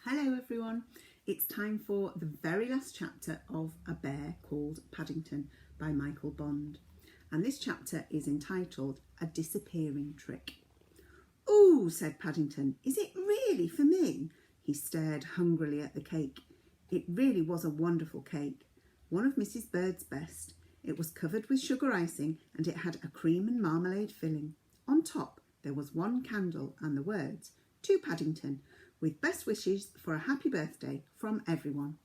Hello everyone, it's time for the very last chapter of A Bear Called Paddington by Michael Bond, and this chapter is entitled A Disappearing Trick. "Ooh," said Paddington, "is it really for me?" He stared hungrily at the cake. It really was a wonderful cake, one of Mrs. Bird's best. It was covered with sugar icing and it had a cream and marmalade filling. On top there was one candle and the words, "To Paddington, with best wishes for a happy birthday from everyone."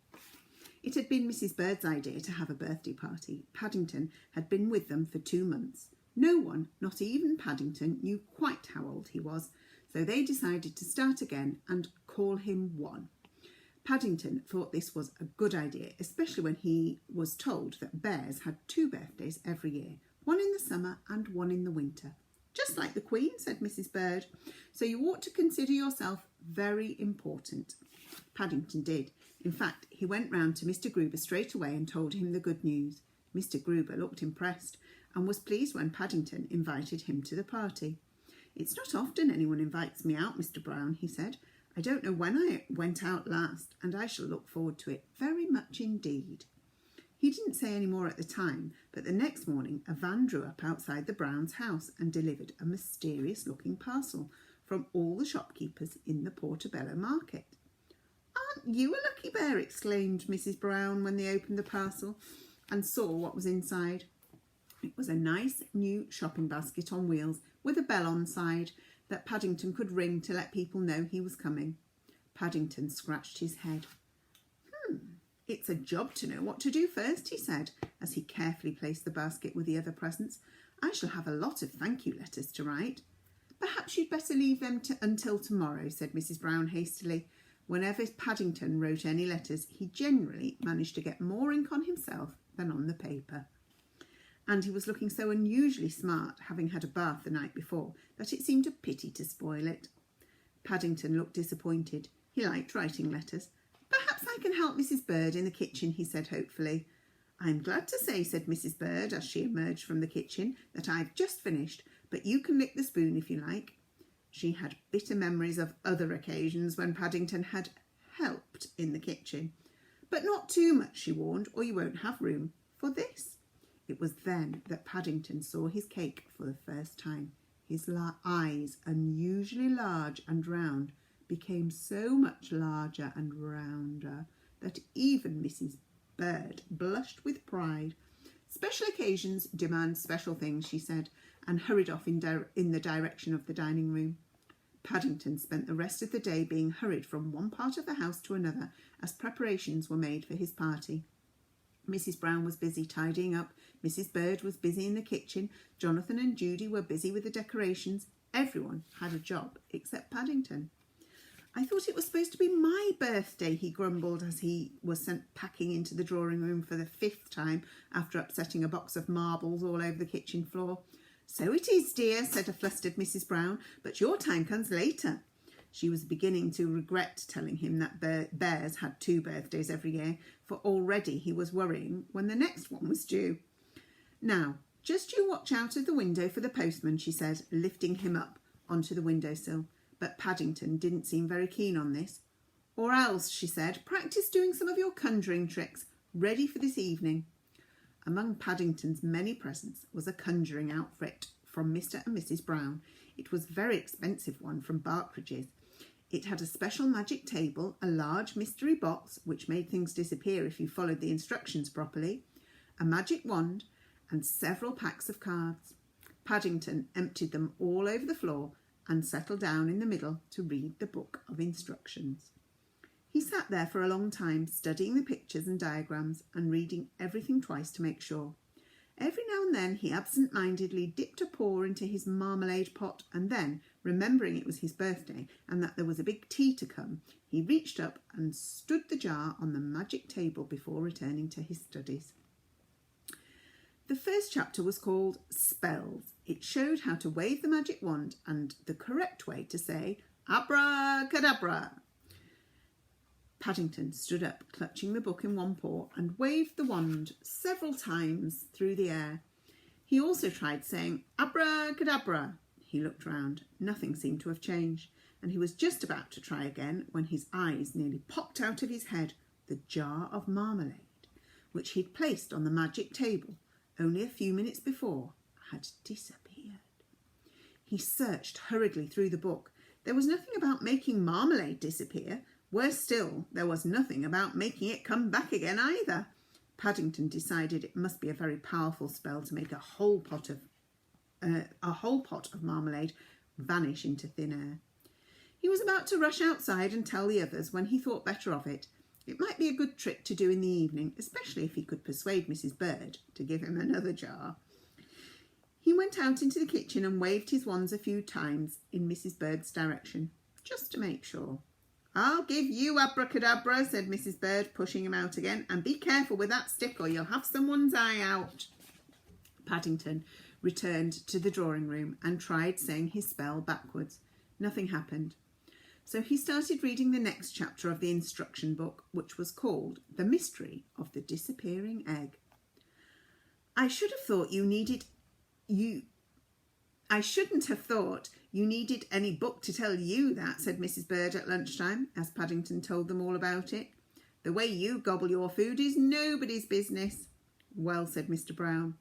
It had been Mrs. Bird's idea to have a birthday party. Paddington had been with them for 2 months. No one, not even Paddington, knew quite how old he was, so they decided to start again and call him one. Paddington thought this was a good idea, especially when he was told that bears had 2 birthdays every year, one in the summer and one in the winter. "Just like the Queen," said Mrs. Bird, "so you ought to consider yourself very important." Paddington did. In fact, he went round to Mr. Gruber straight away and told him the good news. Mr. Gruber looked impressed and was pleased when Paddington invited him to the party. "It's not often anyone invites me out, Mr. Brown," he said. "I don't know when I went out last, and I shall look forward to it very much indeed." He didn't say any more at the time, but the next morning a van drew up outside the Browns' house and delivered a mysterious-looking parcel from all the shopkeepers in the Portobello market. "Aren't you a lucky bear?" exclaimed Mrs. Brown when they opened the parcel and saw what was inside. It was a nice new shopping basket on wheels with a bell on side that Paddington could ring to let people know he was coming. Paddington scratched his head. "It's a job to know what to do first," he said, as he carefully placed the basket with the other presents. "I shall have a lot of thank you letters to write." "Perhaps you'd better leave them until tomorrow," said Mrs. Brown hastily. Whenever Paddington wrote any letters, he generally managed to get more ink on himself than on the paper. And he was looking so unusually smart, having had a bath the night before, that it seemed a pity to spoil it. Paddington looked disappointed. He liked writing letters. "Perhaps I can help Mrs. Bird in the kitchen," he said hopefully. "I'm glad to say," said Mrs. Bird as she emerged from the kitchen, "that I've just finished, but you can lick the spoon if you like." She had bitter memories of other occasions when Paddington had helped in the kitchen. "But not too much," she warned, "or you won't have room for this." It was then that Paddington saw his cake for the first time. His eyes, unusually large and round, became so much larger and rounder that even Mrs. Bird blushed with pride. "Special occasions demand special things," she said, and hurried off in the direction of the dining room. Paddington spent the rest of the day being hurried from one part of the house to another as preparations were made for his party. Mrs. Brown was busy tidying up, Mrs. Bird was busy in the kitchen, Jonathan and Judy were busy with the decorations. Everyone had a job except Paddington. "I thought it was supposed to be my birthday," he grumbled as he was sent packing into the drawing room for the 5th time after upsetting a box of marbles all over the kitchen floor. "So it is, dear," said a flustered Mrs. Brown, "but your time comes later." She was beginning to regret telling him that bears had 2 birthdays every year, for already he was worrying when the next one was due. "Now, just you watch out of the window for the postman," she said, lifting him up onto the windowsill. But Paddington didn't seem very keen on this. "Or else," she said, "practice doing some of your conjuring tricks, ready for this evening." Among Paddington's many presents was a conjuring outfit from Mr. and Mrs. Brown. It was a very expensive one from Barkridge's. It had a special magic table, a large mystery box, which made things disappear if you followed the instructions properly, a magic wand, and several packs of cards. Paddington emptied them all over the floor and settled down in the middle to read the book of instructions. He sat there for a long time, studying the pictures and diagrams and reading everything twice to make sure. Every now and then he absent-mindedly dipped a paw into his marmalade pot, and then, remembering it was his birthday and that there was a big tea to come, he reached up and stood the jar on the magic table before returning to his studies. The first chapter was called Spells. It showed how to wave the magic wand and the correct way to say abracadabra. Paddington stood up, clutching the book in one paw, and waved the wand several times through the air. He also tried saying abracadabra. He looked round. Nothing seemed to have changed. and he was just about to try again when his eyes nearly popped out of his head. The jar of marmalade, which he'd placed on the magic table only a few minutes before, had disappeared. He searched hurriedly through the book. There was nothing about making marmalade disappear. Worse still, there was nothing about making it come back again either. Paddington decided it must be a very powerful spell to make a whole pot of marmalade vanish into thin air. He was about to rush outside and tell the others when he thought better of it. It might be a good trick to do in the evening, especially if he could persuade Mrs. Bird to give him another jar. He went out into the kitchen and waved his wands a few times in Mrs. Bird's direction, just to make sure. "I'll give you abracadabra," said Mrs. Bird, pushing him out again, "and be careful with that stick or you'll have someone's eye out." Paddington returned to the drawing room and tried saying his spell backwards. Nothing happened. So he started reading the next chapter of the instruction book, which was called The Mystery of the Disappearing Egg. I shouldn't have thought you needed any book to tell you that," said Mrs. Bird at lunchtime, as Paddington told them all about it. "The way you gobble your food is nobody's business." "Well," said Mr. Brown,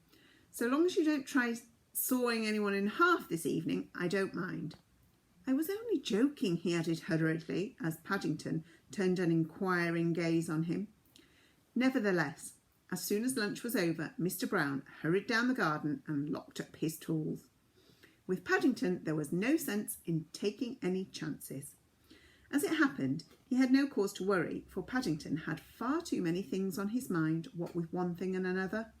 "so long as you don't try sawing anyone in half this evening, I don't mind." "I was only joking," he added hurriedly, as Paddington turned an inquiring gaze on him. Nevertheless, as soon as lunch was over, Mr. Brown hurried down the garden and locked up his tools. With Paddington, there was no sense in taking any chances. As it happened, he had no cause to worry, for Paddington had far too many things on his mind, what with one thing and another.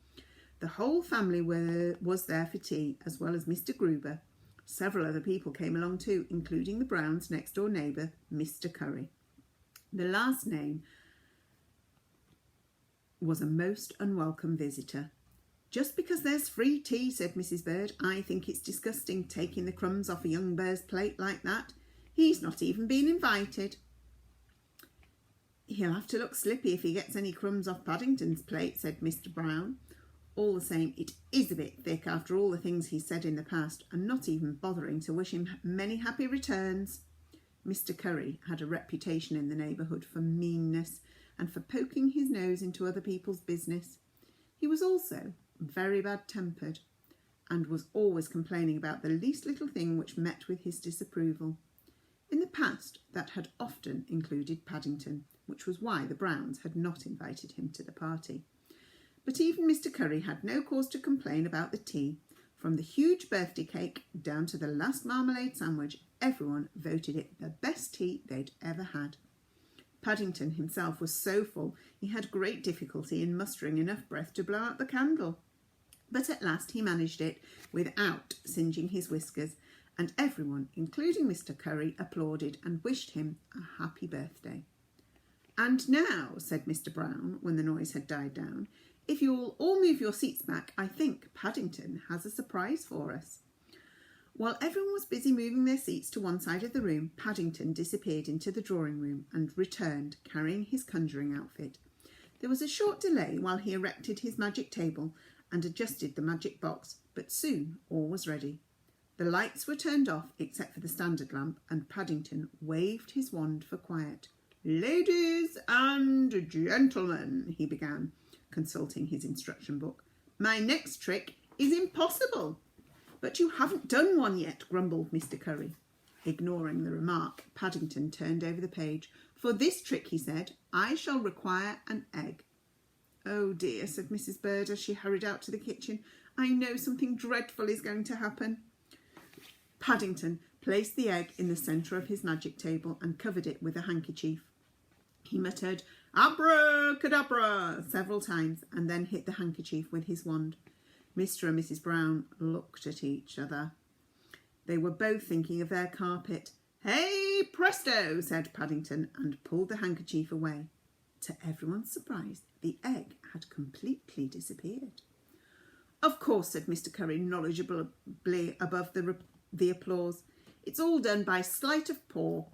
The whole family was there for tea, as well as Mr. Gruber. Several other people came along too, including the Browns' next-door neighbour, Mr. Curry. The last name was a most unwelcome visitor. "Just because there's free tea," said Mrs. Bird, "I think it's disgusting taking the crumbs off a young bear's plate like that. He's not even been invited." "He'll have to look slippy if he gets any crumbs off Paddington's plate," said Mr. Brown. "All the same, it is a bit thick after all the things he said in the past, and not even bothering to wish him many happy returns." Mr. Curry had a reputation in the neighbourhood for meanness and for poking his nose into other people's business. He was also very bad-tempered and was always complaining about the least little thing which met with his disapproval. In the past, that had often included Paddington, which was why the Browns had not invited him to the party. But even Mr. Curry had no cause to complain about the tea. From the huge birthday cake down to the last marmalade sandwich, everyone voted it the best tea they'd ever had. Paddington himself was so full he had great difficulty in mustering enough breath to blow out the candle. But at last he managed it without singeing his whiskers, and everyone, including Mr. Curry, applauded and wished him a happy birthday. "And now," said Mr. Brown, when the noise had died down, "if you'll all move your seats back, I think Paddington has a surprise for us." While everyone was busy moving their seats to one side of the room, Paddington disappeared into the drawing room and returned carrying his conjuring outfit. There was a short delay while he erected his magic table and adjusted the magic box, but soon all was ready. The lights were turned off except for the standard lamp, and Paddington waved his wand for quiet. "Ladies and gentlemen," he began, consulting his instruction book, "my next trick is impossible." "But you haven't done one yet," grumbled Mr. Curry. Ignoring the remark, Paddington turned over the page. "For this trick," he said, "I shall require an egg." "Oh dear," said Mrs. Bird as she hurried out to the kitchen. "I know something dreadful is going to happen." Paddington placed the egg in the centre of his magic table and covered it with a handkerchief. He muttered "Abracadabra" several times and then hit the handkerchief with his wand. Mr. and Mrs. Brown looked at each other. They were both thinking of their carpet. "Hey, presto," said Paddington, and pulled the handkerchief away. To everyone's surprise, the egg had completely disappeared. "Of course," said Mr. Curry, knowledgeably above the applause. "It's all done by sleight of paw.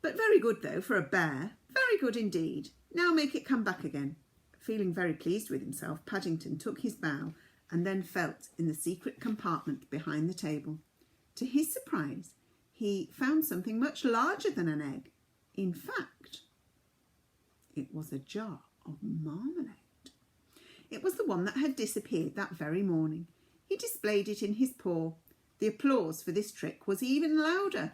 But very good, though, for a bear. Very good indeed. Now make it come back again." Feeling very pleased with himself, Paddington took his bow and then felt in the secret compartment behind the table. To his surprise, he he found something much larger than an egg. In fact, it was a jar of marmalade. It was the one that had disappeared that very morning. He displayed it in his paw. The applause for this trick was even louder.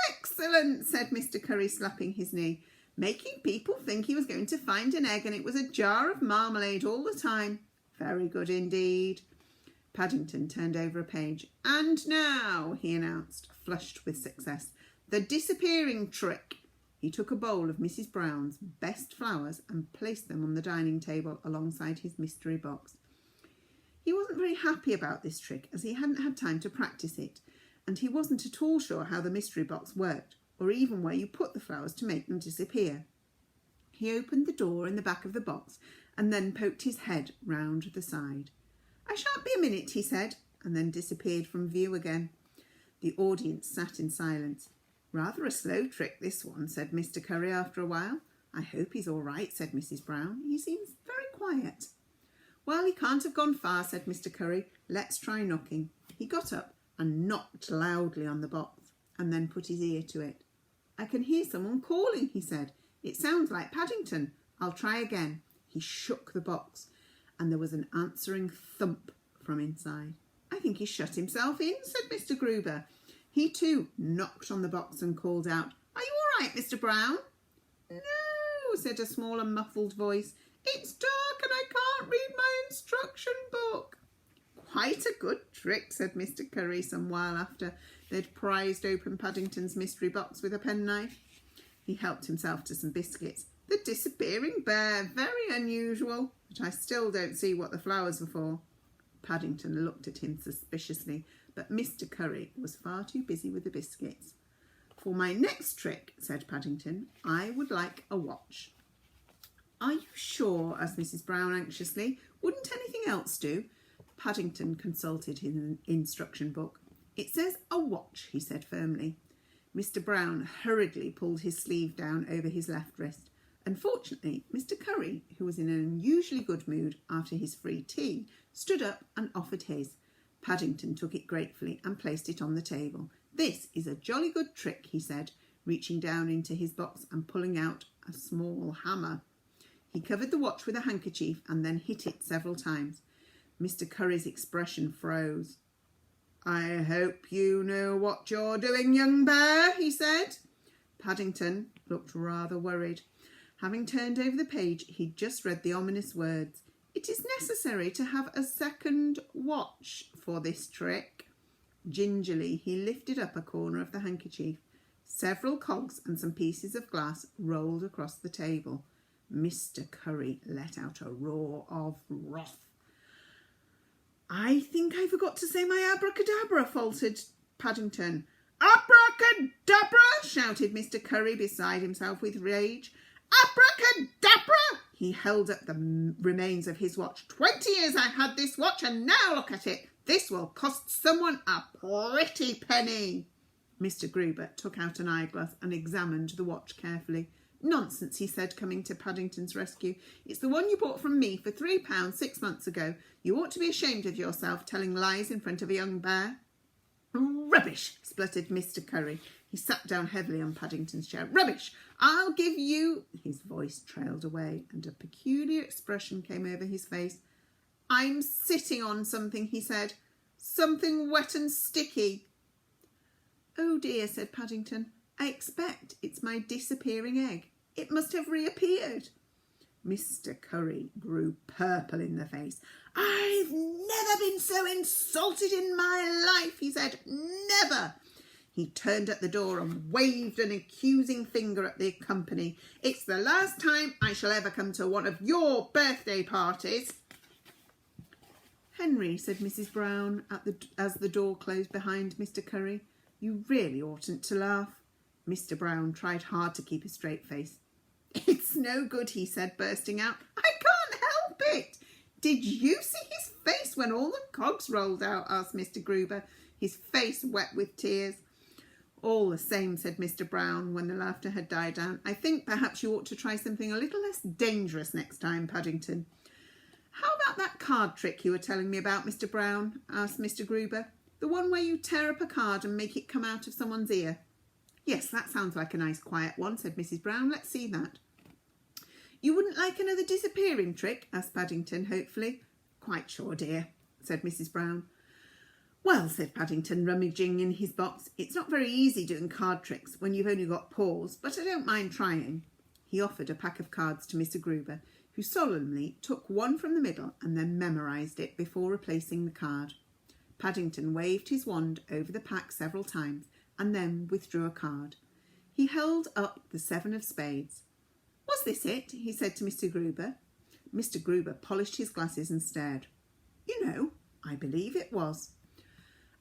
"Excellent," said Mr. Curry, slapping his knee, "making people think he was going to find an egg and it was a jar of marmalade all the time. Very good indeed." Paddington turned over a page. "And now," he announced, flushed with success, "the disappearing trick." He took a bowl of Mrs. Brown's best flowers and placed them on the dining table alongside his mystery box. He wasn't very happy about this trick as he hadn't had time to practice it, and he wasn't at all sure how the mystery box worked, or even where you put the flowers to make them disappear. He opened the door in the back of the box and then poked his head round the side. "I shan't be a minute," he said, and then disappeared from view again. The audience sat in silence. "Rather a slow trick, this one," said Mr. Curry after a while. "I hope he's all right," said Mrs. Brown. "He seems very quiet." "Well, he can't have gone far," said Mr. Curry. "Let's try knocking." He got up and knocked loudly on the box and then put his ear to it. "I can hear someone calling," he said. "It sounds like Paddington. I'll try again." He shook the box and there was an answering thump from inside. "I think he's shut himself in," said Mr. Gruber. He too knocked on the box and called out, "Are you all right, Mr. Brown?" "No," said a small and muffled voice. "It's dark and I can't read my instruction book." "Quite a good trick," said Mr. Curry some while after they'd prized open Paddington's mystery box with a penknife. He helped himself to some biscuits. "The disappearing bear, very unusual, but I still don't see what the flowers were for." Paddington looked at him suspiciously, but Mr. Curry was far too busy with the biscuits. "For my next trick," said Paddington, "I would like a watch." "Are you sure?" asked Mrs. Brown anxiously. "Wouldn't anything else do?" Paddington consulted his instruction book. "It says a watch," he said firmly. Mr. Brown hurriedly pulled his sleeve down over his left wrist. Unfortunately, Mr. Curry, who was in an unusually good mood after his free tea, stood up and offered his. Paddington took it gratefully and placed it on the table. "This is a jolly good trick," he said, reaching down into his box and pulling out a small hammer. He covered the watch with a handkerchief and then hit it several times. Mr. Curry's expression froze. "I hope you know what you're doing, young bear," he said. Paddington looked rather worried. Having turned over the page, he'd just read the ominous words, "It is necessary to have a second watch for this trick." Gingerly, he lifted up a corner of the handkerchief. Several cogs and some pieces of glass rolled across the table. Mr. Curry let out a roar of wrath. "I think I forgot to say my abracadabra," faltered Paddington. "Abracadabra!" shouted Mr. Curry, beside himself with rage. "Abracadabra!" He held up the remains of his watch. 20 years I had this watch, and now look at it. This will cost someone a pretty penny." Mr. Gruber took out an eyeglass and examined the watch carefully. "Nonsense," he said, coming to Paddington's rescue. "It's the one you bought from me for £3 6 months ago. You ought to be ashamed of yourself, telling lies in front of a young bear." "Rubbish!" spluttered Mr. Curry. He sat down heavily on Paddington's chair. "Rubbish! I'll give you—" His voice trailed away and a peculiar expression came over his face. "I'm sitting on something," he said. "Something wet and sticky." "Oh dear," said Paddington. "I expect it's my disappearing egg. It must have reappeared." Mr. Curry grew purple in the face. "I've never been so insulted in my life," he said. "Never." He turned at the door and waved an accusing finger at the company. "It's the last time I shall ever come to one of your birthday parties." "Henry," said Mrs. Brown as the door closed behind Mr. Curry, "you really oughtn't to laugh." Mr. Brown tried hard to keep a straight face. "It's no good," he said, bursting out. "I can't help it." "Did you see his face when all the cogs rolled out?" asked Mr. Gruber, his face wet with tears. "All the same," said Mr. Brown, when the laughter had died down, "I think perhaps you ought to try something a little less dangerous next time, Paddington." "How about that card trick you were telling me about, Mr. Brown?" asked Mr. Gruber. The one where you tear up a card and make it come out of someone's ear? Yes, that sounds like a nice quiet one, said Mrs. Brown. Let's see that. You wouldn't like another disappearing trick? Asked Paddington hopefully. Quite sure, dear, said Mrs. Brown. Well, said Paddington, rummaging in his box, it's not very easy doing card tricks when you've only got paws, but I don't mind trying. He offered a pack of cards to Mr. Gruber, who solemnly took one from the middle and then memorised it before replacing the card. Paddington waved his wand over the pack several times and then withdrew a card. He held up the 7 of spades. Was this it? He said to Mr. Gruber. Mr. Gruber polished his glasses and stared. You know, I believe it was.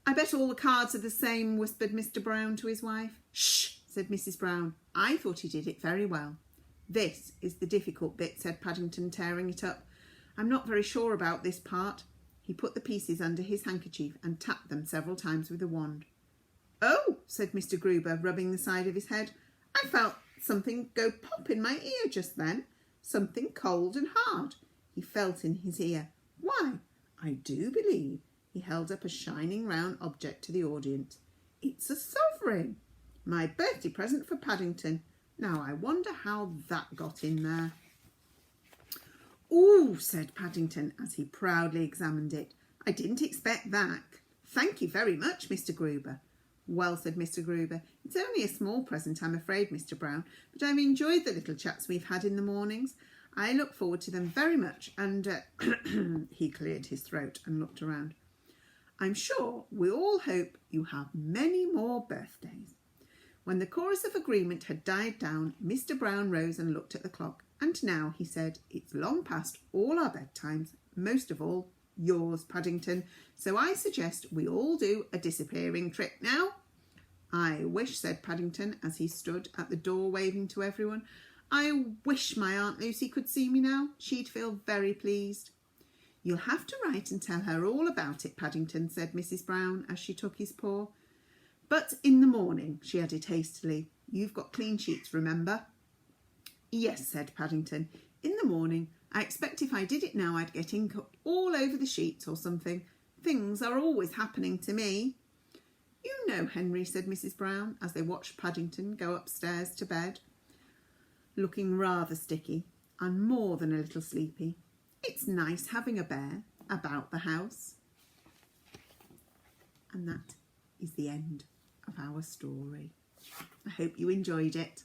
I bet all the cards are the same, whispered Mr. Brown to his wife. Shh, said Mrs. Brown. I thought he did it very well. This is the difficult bit, said Paddington, tearing it up. I'm not very sure about this part. He put the pieces under his handkerchief and tapped them several times with a wand. Oh, said Mr. Gruber, rubbing the side of his head. I felt something go pop in my ear just then. Something cold and hard. He felt in his ear. Why, I do believe. He held up a shining round object to the audience. It's a sovereign. My birthday present for Paddington. Now I wonder how that got in there. Ooh, said Paddington as he proudly examined it. I didn't expect that. Thank you very much, Mr. Gruber. Well, said Mr. Gruber, it's only a small present, I'm afraid, Mr. Brown, but I've enjoyed the little chats we've had in the mornings. I look forward to them very much, and he cleared his throat and looked around. I'm sure we all hope you have many more birthdays. When the chorus of agreement had died down, Mr. Brown rose and looked at the clock. And now, he said, it's long past all our bedtimes, most of all yours, Paddington, so I suggest we all do a disappearing trick now. I wish, said Paddington, as he stood at the door waving to everyone, I wish my Aunt Lucy could see me now. She'd feel very pleased. You'll have to write and tell her all about it, Paddington, said Mrs. Brown as she took his paw. But in the morning, she added hastily, you've got clean sheets, remember? Yes, said Paddington, in the morning. I expect if I did it now, I'd get ink all over the sheets or something. Things are always happening to me. You know, Henry, said Mrs. Brown, as they watched Paddington go upstairs to bed, looking rather sticky and more than a little sleepy. It's nice having a bear about the house. And that is the end of our story. I hope you enjoyed it.